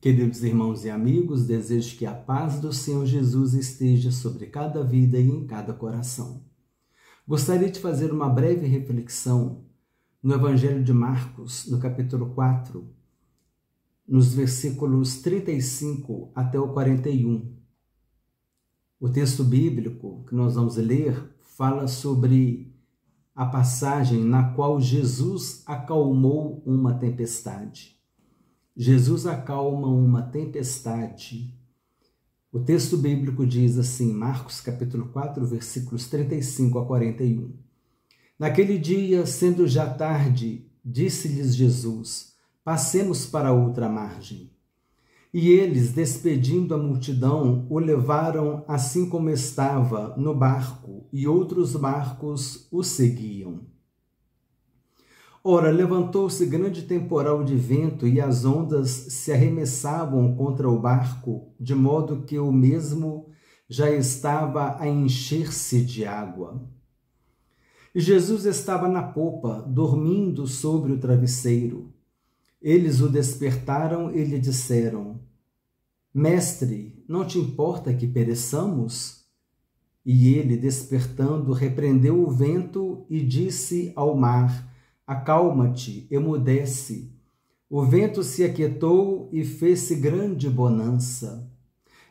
Queridos irmãos e amigos, desejo que a paz do Senhor Jesus esteja sobre cada vida e em cada coração. Gostaria de fazer uma breve reflexão no Evangelho de Marcos, no capítulo 4, nos versículos 35 até o 41. O texto bíblico que nós vamos ler fala sobre a passagem na qual Jesus acalmou uma tempestade. Jesus acalma uma tempestade. O texto bíblico diz assim, Marcos capítulo 4, versículos 35 a 41. Naquele dia, sendo já tarde, disse-lhes Jesus, passemos para outra margem. E eles, despedindo a multidão, o levaram assim como estava no barco, e outros barcos o seguiam. Ora, levantou-se grande temporal de vento e as ondas se arremessavam contra o barco, de modo que o mesmo já estava a encher-se de água. E Jesus estava na popa, dormindo sobre o travesseiro. Eles o despertaram e lhe disseram, Mestre, não te importa que pereçamos? E ele, despertando, repreendeu o vento e disse ao mar, Acalma-te, emudece. O vento se aquietou e fez-se grande bonança.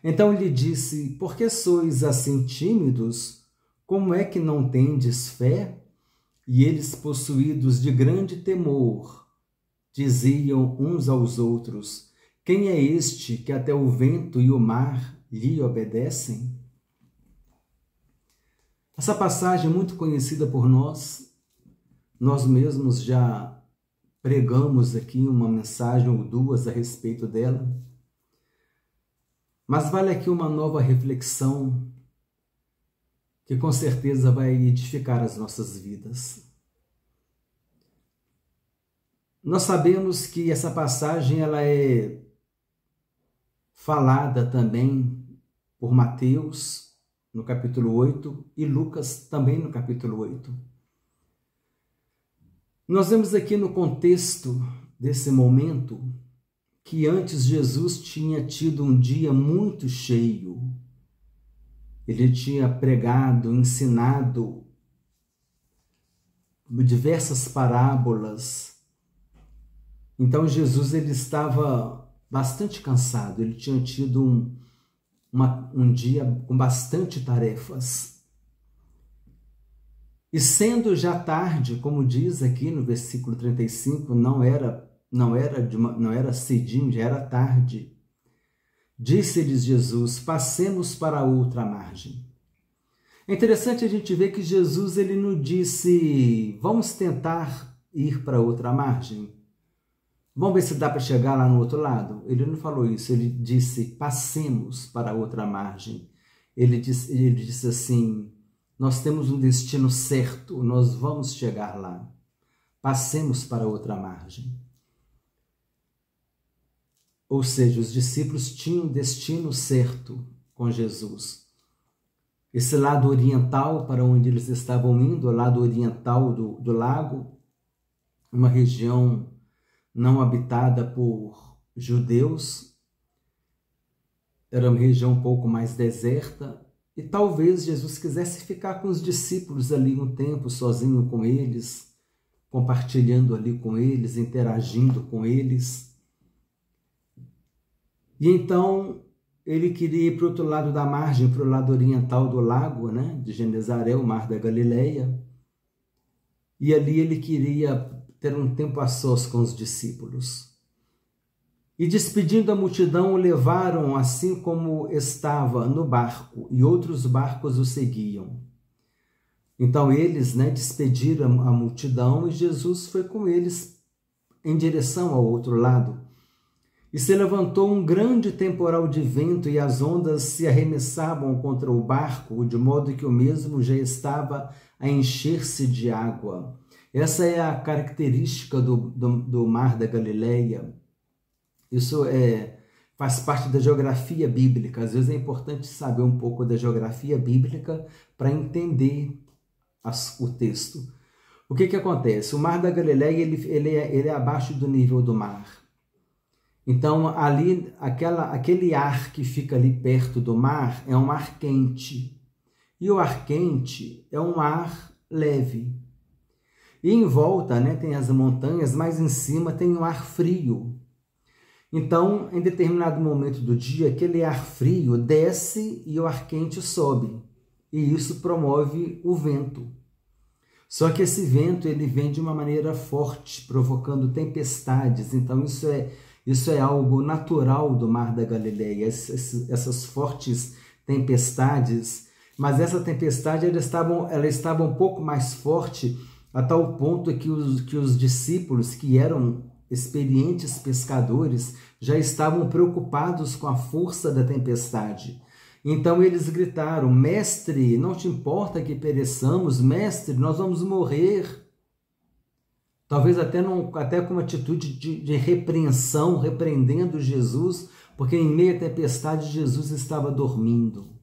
Então lhe disse, por que sois assim tímidos? Como é que não tendes fé? E eles, possuídos de grande temor, diziam uns aos outros, quem é este que até o vento e o mar lhe obedecem? Essa passagem é muito conhecida por nós mesmos já pregamos aqui uma mensagem ou duas a respeito dela, mas vale aqui uma nova reflexão que com certeza vai edificar as nossas vidas. Nós sabemos que essa passagem ela é falada também por Mateus no capítulo 8 e Lucas também no capítulo 8. Nós vemos aqui no contexto desse momento que antes Jesus tinha tido um dia muito cheio. Ele tinha pregado, ensinado diversas parábolas. Então Jesus ele estava bastante cansado, ele tinha tido um dia com bastante tarefas. E sendo já tarde, como diz aqui no versículo 35, não era cedinho, já era tarde. Disse-lhes Jesus, passemos para outra margem. É interessante a gente ver que Jesus ele não disse, vamos tentar ir para outra margem. Vamos ver se dá para chegar lá no outro lado. Ele não falou isso, ele disse, passemos para outra margem. Ele disse assim, nós temos um destino certo, nós vamos chegar lá. Passemos para outra margem. Ou seja, os discípulos tinham um destino certo com Jesus. Esse lado oriental para onde eles estavam indo, o lado oriental do lago, uma região não habitada por judeus, era uma região um pouco mais deserta, e talvez Jesus quisesse ficar com os discípulos ali um tempo, sozinho com eles, compartilhando ali com eles, interagindo com eles. E então ele queria ir para o outro lado da margem, para o lado oriental do lago, né, de Genezaré, o mar da Galileia. E ali ele queria ter um tempo a sós com os discípulos. E despedindo a multidão, o levaram assim como estava no barco, e outros barcos o seguiam. Então eles despediram a multidão e Jesus foi com eles em direção ao outro lado. E se levantou um grande temporal de vento e as ondas se arremessavam contra o barco, de modo que o mesmo já estava a encher-se de água. Essa é a característica do mar da Galileia. Isso faz parte da geografia bíblica. Às vezes é importante saber um pouco da geografia bíblica para entender o texto. O que acontece? O mar da Galileia ele é abaixo do nível do mar. Então, ali, aquele ar que fica ali perto do mar é um ar quente. E o ar quente é um ar leve. E em volta, né, tem as montanhas, mas em cima tem um ar frio. Então, em determinado momento do dia, aquele ar frio desce e o ar quente sobe. E isso promove o vento. Só que esse vento ele vem de uma maneira forte, provocando tempestades. Então, isso é algo natural do Mar da Galileia, essas fortes tempestades. Mas essa tempestade ela estava um pouco mais forte, a tal ponto que os discípulos, que eram experientes pescadores, já estavam preocupados com a força da tempestade. Então eles gritaram: mestre, não te importa que pereçamos? Mestre, nós vamos morrer. Talvez até com uma atitude de repreensão, repreendendo Jesus, porque em meio à tempestade Jesus estava dormindo.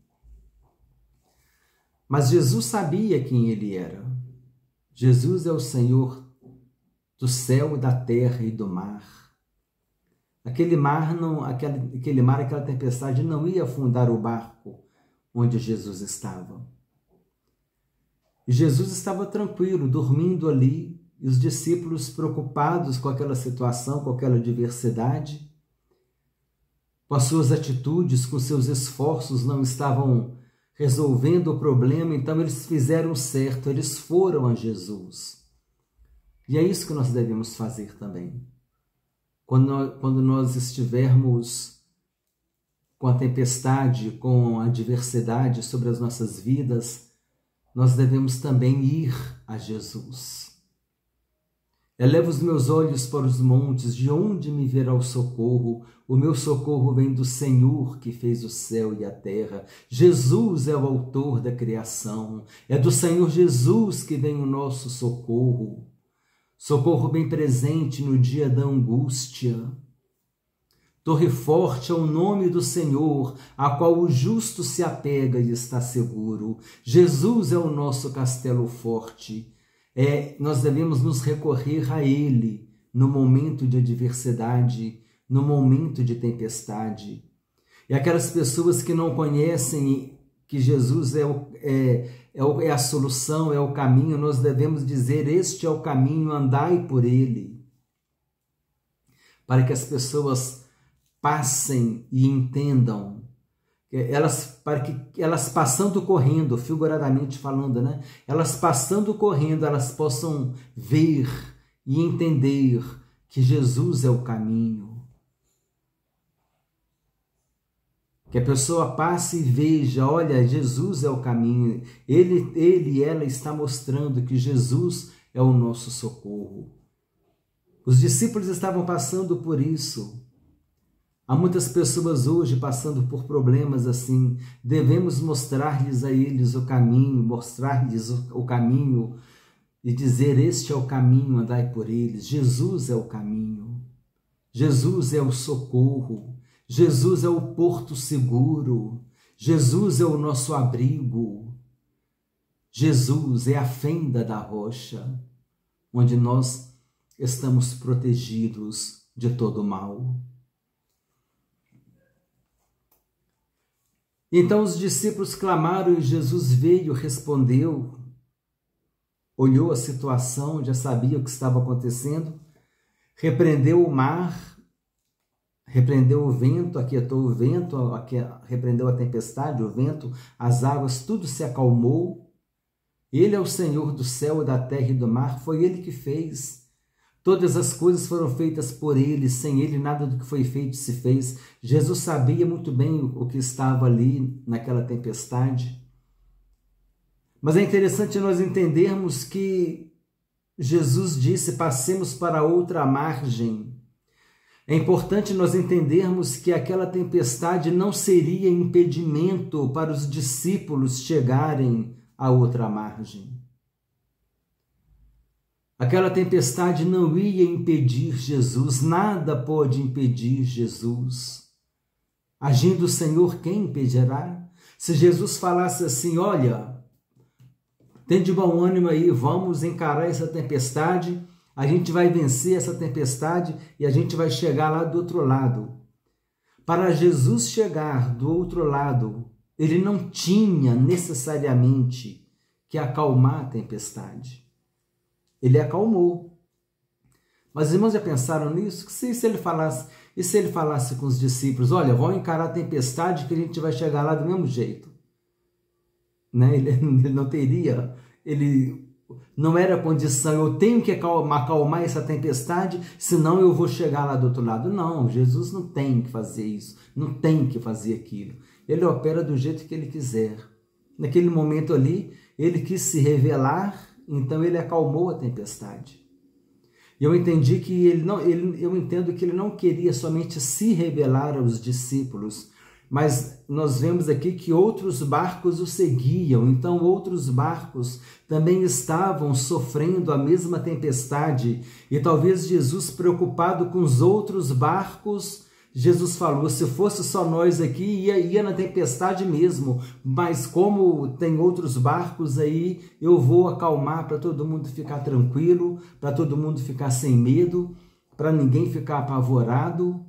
Mas Jesus sabia quem ele era. Jesus é o Senhor do céu, da terra e do mar. Aquela tempestade não ia afundar o barco onde Jesus estava. E Jesus estava tranquilo, dormindo ali, e os discípulos preocupados com aquela situação, com aquela adversidade, com as suas atitudes, com seus esforços, não estavam resolvendo o problema, então eles fizeram certo, eles foram a Jesus. E é isso que nós devemos fazer também. Quando nós estivermos com a tempestade, com a adversidade sobre as nossas vidas, nós devemos também ir a Jesus. Eleva os meus olhos para os montes, de onde me virá o socorro? O meu socorro vem do Senhor que fez o céu e a terra. Jesus é o autor da criação. É do Senhor Jesus que vem o nosso socorro. Socorro bem presente no dia da angústia. Torre forte é o nome do Senhor, a qual o justo se apega e está seguro. Jesus é o nosso castelo forte. Nós devemos nos recorrer a Ele no momento de adversidade, no momento de tempestade. E aquelas pessoas que não conhecem que Jesus é a solução, é o caminho, nós devemos dizer: este é o caminho, andai por ele. Para que as pessoas passem e entendam, para que elas passando correndo, figuradamente falando, né? Elas passando correndo, elas possam ver e entender que Jesus é o caminho. Que a pessoa passe e veja: olha, Jesus é o caminho. Ele e ela está mostrando que Jesus é o nosso socorro. Os discípulos estavam passando por isso. Há muitas pessoas hoje passando por problemas assim. Devemos mostrar-lhes a eles o caminho, mostrar-lhes o caminho e dizer: este é o caminho, andai por eles. Jesus é o caminho. Jesus é o socorro. Jesus é o porto seguro. Jesus é o nosso abrigo. Jesus é a fenda da rocha, onde nós estamos protegidos de todo mal. Então os discípulos clamaram e Jesus veio, respondeu, olhou a situação, já sabia o que estava acontecendo, repreendeu o mar, repreendeu o vento, aquietou o vento, repreendeu a tempestade, o vento, as águas, tudo se acalmou. Ele é o Senhor do céu, da terra e do mar, foi Ele que fez. Todas as coisas foram feitas por Ele, sem Ele nada do que foi feito se fez. Jesus sabia muito bem o que estava ali naquela tempestade. Mas é interessante nós entendermos que Jesus disse: passemos para outra margem. É importante nós entendermos que aquela tempestade não seria impedimento para os discípulos chegarem à outra margem. Aquela tempestade não ia impedir Jesus, nada pode impedir Jesus. Agindo o Senhor, quem impedirá? Se Jesus falasse assim: olha, tem de bom ânimo aí, vamos encarar essa tempestade, a gente vai vencer essa tempestade e a gente vai chegar lá do outro lado. Para Jesus chegar do outro lado, ele não tinha necessariamente que acalmar a tempestade. Ele acalmou. Mas os irmãos já pensaram nisso? Se ele falasse com os discípulos, olha, vão encarar a tempestade que a gente vai chegar lá do mesmo jeito. Né? Ele não teria, não era condição, eu tenho que acalmar essa tempestade, senão eu vou chegar lá do outro lado. Não, Jesus não tem que fazer isso, não tem que fazer aquilo. Ele opera do jeito que ele quiser. Naquele momento ali, ele quis se revelar, então ele acalmou a tempestade. E eu entendi que eu entendo que ele não queria somente se revelar aos discípulos, mas nós vemos aqui que outros barcos o seguiam, então outros barcos também estavam sofrendo a mesma tempestade, e talvez Jesus, preocupado com os outros barcos, Jesus falou, se fosse só nós aqui, ia na tempestade mesmo, mas como tem outros barcos aí, eu vou acalmar para todo mundo ficar tranquilo, para todo mundo ficar sem medo, para ninguém ficar apavorado.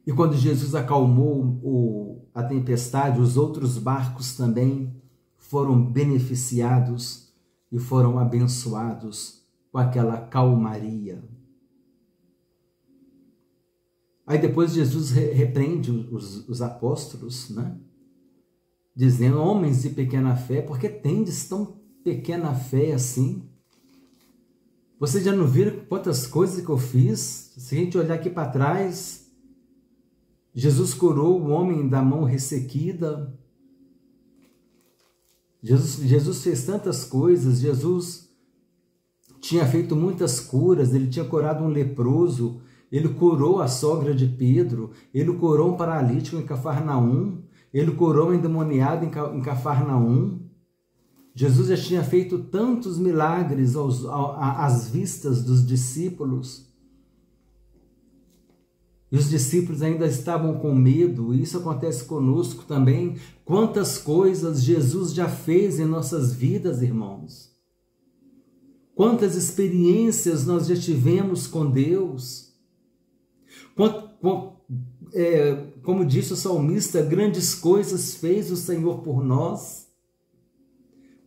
E quando Jesus acalmou a tempestade, os outros barcos também foram beneficiados e foram abençoados com aquela calmaria. Aí depois Jesus repreende os apóstolos, né? Dizendo, homens de pequena fé, por que tendes tão pequena fé assim? Vocês já não viram quantas coisas que eu fiz? Se a gente olhar aqui para trás, Jesus curou o homem da mão ressequida. Jesus fez tantas coisas, Jesus tinha feito muitas curas, ele tinha curado um leproso, ele curou a sogra de Pedro, ele curou um paralítico em Cafarnaum, ele curou um endemoniado em Cafarnaum. Jesus já tinha feito tantos milagres às vistas dos discípulos. E os discípulos ainda estavam com medo, e isso acontece conosco também. Quantas coisas Jesus já fez em nossas vidas, irmãos. Quantas experiências nós já tivemos com Deus. Como disse o salmista, grandes coisas fez o Senhor por nós.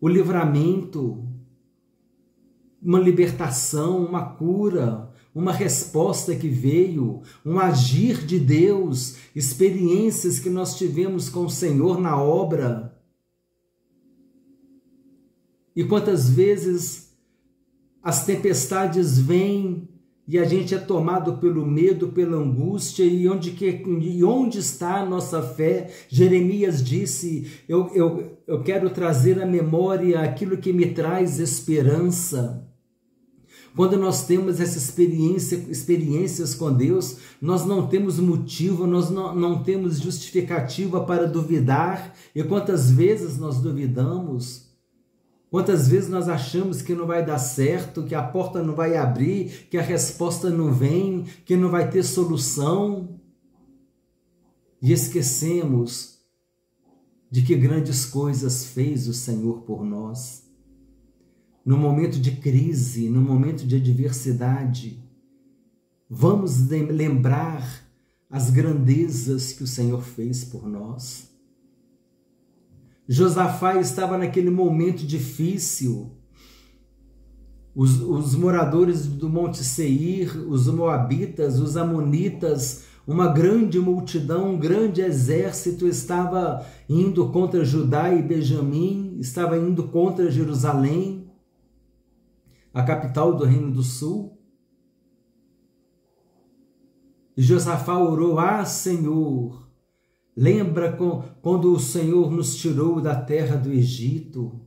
O livramento, uma libertação, uma cura, uma resposta que veio, um agir de Deus, experiências que nós tivemos com o Senhor na obra. E quantas vezes as tempestades vêm e a gente é tomado pelo medo, pela angústia, e onde está a nossa fé? Jeremias disse, eu quero trazer à memória aquilo que me traz esperança. Quando nós temos essa experiências com Deus, nós não temos motivo, nós não temos justificativa para duvidar. E quantas vezes nós duvidamos? Quantas vezes nós achamos que não vai dar certo, que a porta não vai abrir, que a resposta não vem, que não vai ter solução? E esquecemos de que grandes coisas fez o Senhor por nós. No momento de crise, no momento de adversidade, vamos lembrar as grandezas que o Senhor fez por nós. Josafá estava naquele momento difícil. Os moradores do Monte Seir, os moabitas, os amonitas, uma grande multidão, um grande exército estava indo contra Judá e Benjamim, estava indo contra Jerusalém, a capital do Reino do Sul. E Josafá orou, Senhor, lembra quando o Senhor nos tirou da terra do Egito,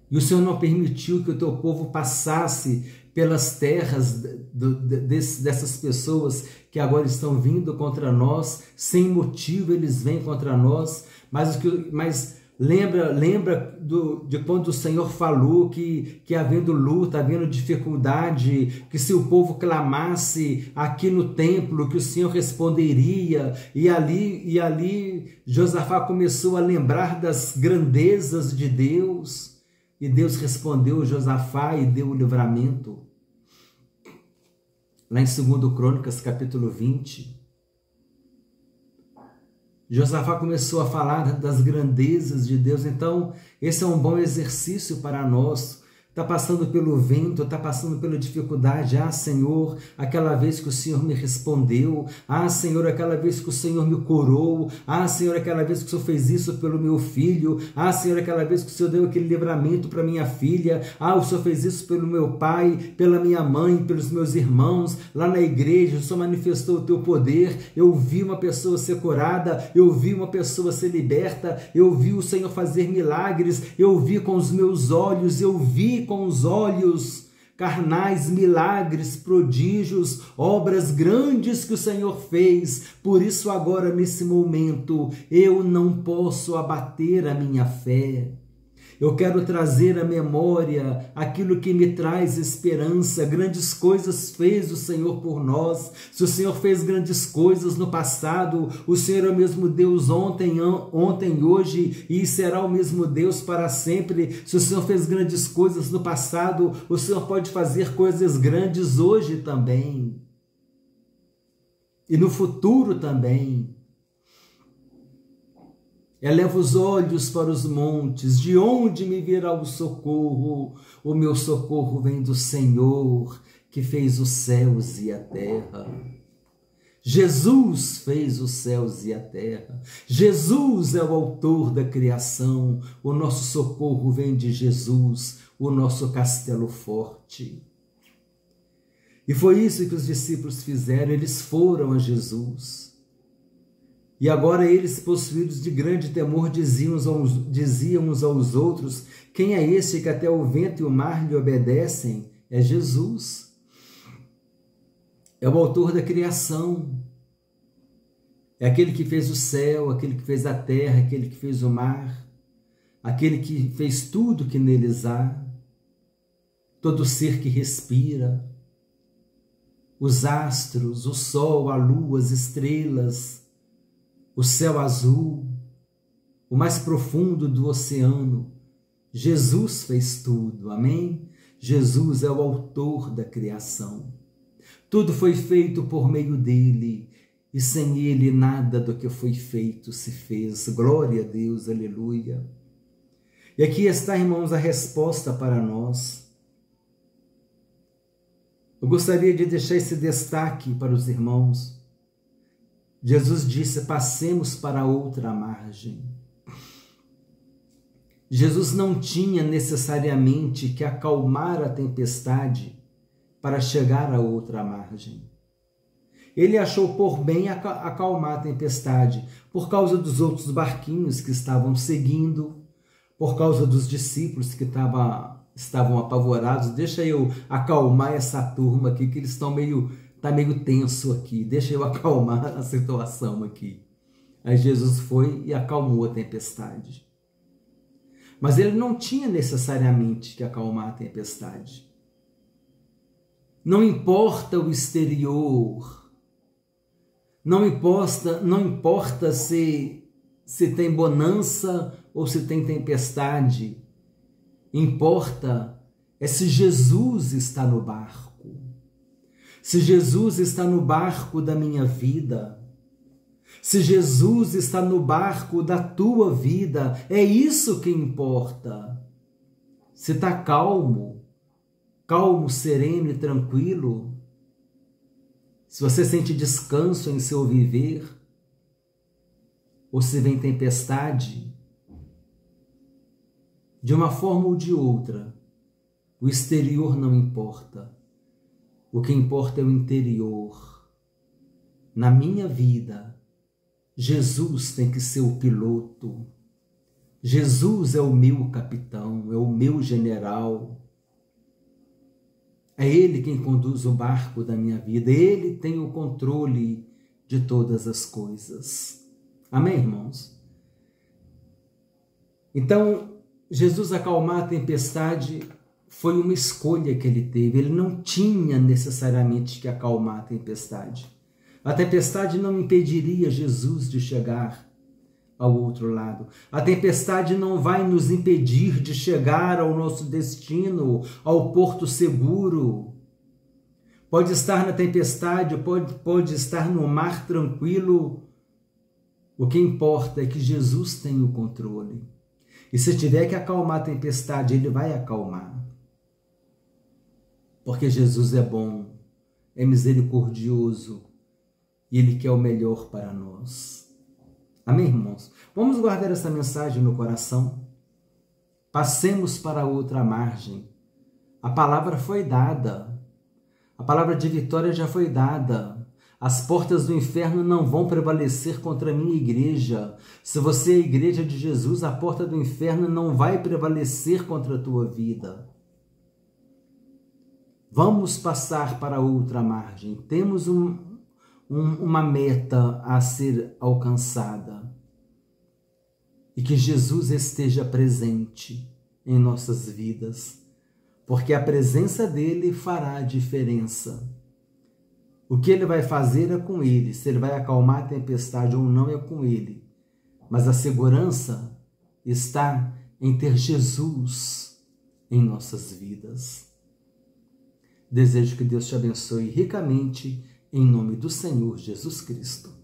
e o Senhor não permitiu que o teu povo passasse pelas terras dessas pessoas que agora estão vindo contra nós, sem motivo eles vêm contra nós, mas lembra de quando o Senhor falou que havendo luta, havendo dificuldade, que se o povo clamasse aqui no templo, que o Senhor responderia, e ali Josafá começou a lembrar das grandezas de Deus, e Deus respondeu Josafá e deu o livramento. Lá em 2 Crônicas, capítulo 20, Josafá começou a falar das grandezas de Deus. Então, esse é um bom exercício para nós. Está passando pelo vento, está passando pela dificuldade. Ah, Senhor, aquela vez que o Senhor me respondeu. Ah, Senhor, aquela vez que o Senhor me curou. Ah, Senhor, aquela vez que o Senhor fez isso pelo meu filho. Ah, Senhor, aquela vez que o Senhor deu aquele livramento para minha filha. Ah, o Senhor fez isso pelo meu pai, pela minha mãe, pelos meus irmãos. Lá na igreja, o Senhor manifestou o teu poder. Eu vi uma pessoa ser curada. Eu vi uma pessoa ser liberta. Eu vi o Senhor fazer milagres. Eu vi com os meus olhos. Eu vi com os olhos carnais, milagres, prodígios, obras grandes que o Senhor fez. Por isso agora, nesse momento, eu não posso abater a minha fé. Eu quero trazer à memória aquilo que me traz esperança. Grandes coisas fez o Senhor por nós. Se o Senhor fez grandes coisas no passado, o Senhor é o mesmo Deus ontem, hoje e será o mesmo Deus para sempre. Se o Senhor fez grandes coisas no passado, o Senhor pode fazer coisas grandes hoje também. E no futuro também. Eleva os olhos para os montes, de onde me virá o socorro? O meu socorro vem do Senhor, que fez os céus e a terra. Jesus fez os céus e a terra. Jesus é o autor da criação. O nosso socorro vem de Jesus, o nosso castelo forte. E foi isso que os discípulos fizeram, eles foram a Jesus. E agora eles, possuídos de grande temor, diziam uns aos outros: quem é este que até o vento e o mar lhe obedecem? É Jesus. É o autor da criação. É aquele que fez o céu, aquele que fez a terra, aquele que fez o mar, aquele que fez tudo que neles há, todo ser que respira, os astros, o sol, a lua, as estrelas, o céu azul, o mais profundo do oceano. Jesus fez tudo, amém? Jesus é o autor da criação. Tudo foi feito por meio dele, e sem ele nada do que foi feito se fez. Glória a Deus, aleluia. E aqui está, irmãos, a resposta para nós. Eu gostaria de deixar esse destaque para os irmãos. Jesus disse: passemos para outra margem. Jesus não tinha necessariamente que acalmar a tempestade para chegar a outra margem. Ele achou por bem acalmar a tempestade por causa dos outros barquinhos que estavam seguindo, por causa dos discípulos que estavam apavorados. Deixa eu acalmar essa turma aqui, que eles estão meio tenso aqui. Deixa eu acalmar a situação aqui. Aí Jesus foi e acalmou a tempestade. Mas ele não tinha necessariamente que acalmar a tempestade. Não importa o exterior, não importa se tem bonança ou se tem tempestade, importa é se Jesus está no barco. Se Jesus está no barco da minha vida, se Jesus está no barco da tua vida, é isso que importa. Se está calmo, sereno e tranquilo, se você sente descanso em seu viver, ou se vem tempestade, de uma forma ou de outra, o exterior não importa. O que importa é o interior. Na minha vida, Jesus tem que ser o piloto. Jesus é o meu capitão, é o meu general. É Ele quem conduz o barco da minha vida. Ele tem o controle de todas as coisas. Amém, irmãos? Então, Jesus acalmar a tempestade foi uma escolha que ele teve. Ele não tinha necessariamente que acalmar a tempestade. A tempestade não impediria Jesus de chegar ao outro lado. A tempestade não vai nos impedir de chegar ao nosso destino, ao porto seguro. Pode estar na tempestade, pode estar no mar tranquilo. O que importa é que Jesus tem o controle. E se tiver que acalmar a tempestade, Ele vai acalmar. Porque Jesus é bom, é misericordioso e Ele quer o melhor para nós. Amém, irmãos? Vamos guardar essa mensagem no coração. Passemos para a outra margem. A palavra foi dada. A palavra de vitória já foi dada. As portas do inferno não vão prevalecer contra a minha igreja. Se você é a igreja de Jesus, a porta do inferno não vai prevalecer contra a tua vida. Vamos passar para a outra margem. Temos uma meta a ser alcançada. E que Jesus esteja presente em nossas vidas, porque a presença dele fará a diferença. O que ele vai fazer é com ele, se ele vai acalmar a tempestade ou não é com ele. Mas a segurança está em ter Jesus em nossas vidas. Desejo que Deus te abençoe ricamente, em nome do Senhor Jesus Cristo.